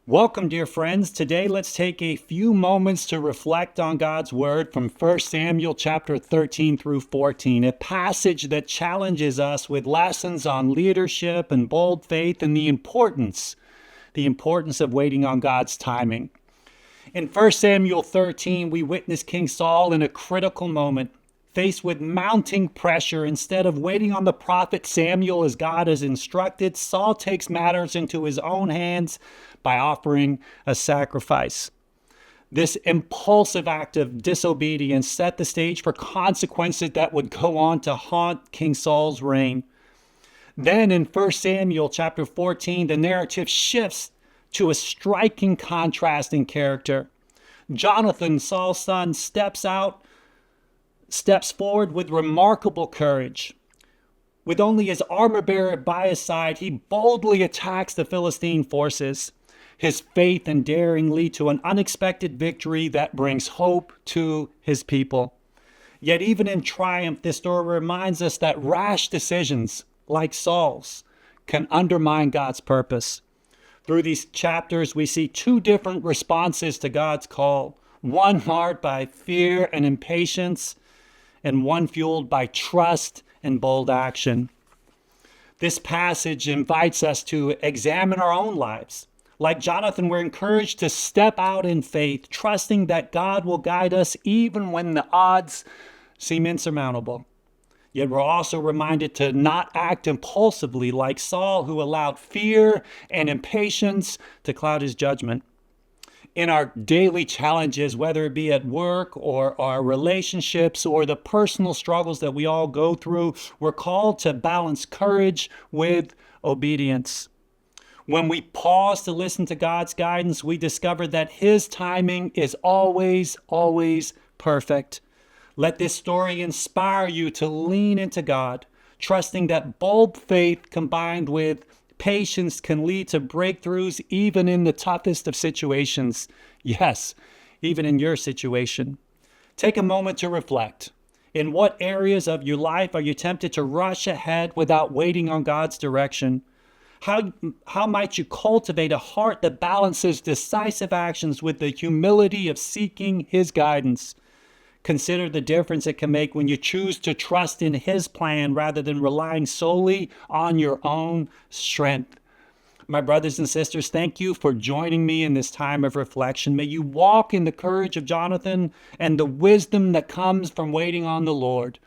Welcome, dear friends. Today, let's take a few moments to reflect on God's word from 1 Samuel chapter 13 through 14, a passage that challenges us with lessons on leadership and bold faith and the importance of waiting on God's timing. In 1 Samuel 13, we witness King Saul in a critical moment. Faced with mounting pressure, instead of waiting on the prophet Samuel as God has instructed, Saul takes matters into his own hands by offering a sacrifice. This impulsive act of disobedience set the stage for consequences that would go on to haunt King Saul's reign. Then in 1 Samuel chapter 14, the narrative shifts to a striking contrast in character. Jonathan, Saul's son, steps forward with remarkable courage. With only his armor bearer by his side, he boldly attacks the Philistine forces. His faith and daring lead to an unexpected victory that brings hope to his people. Yet even in triumph, this story reminds us that rash decisions, like Saul's, can undermine God's purpose. Through these chapters, we see two different responses to God's call, one marked by fear and impatience, and one fueled by trust and bold action. This passage invites us to examine our own lives. Like Jonathan, we're encouraged to step out in faith, trusting that God will guide us even when the odds seem insurmountable. Yet we're also reminded to not act impulsively like Saul, who allowed fear and impatience to cloud his judgment. In our daily challenges, whether it be at work or our relationships or the personal struggles that we all go through, we're called to balance courage with obedience. When we pause to listen to God's guidance, we discover that His timing is always perfect. Let this story inspire you to lean into God, trusting that bold faith combined with patience can lead to breakthroughs even in the toughest of situations. Yes, even in your situation. Take a moment to reflect. In what areas of your life are you tempted to rush ahead without waiting on God's direction? How might you cultivate a heart that balances decisive actions with the humility of seeking His guidance? Consider the difference it can make when you choose to trust in His plan rather than relying solely on your own strength. My brothers and sisters, thank you for joining me in this time of reflection. May you walk in the courage of Jonathan and the wisdom that comes from waiting on the Lord.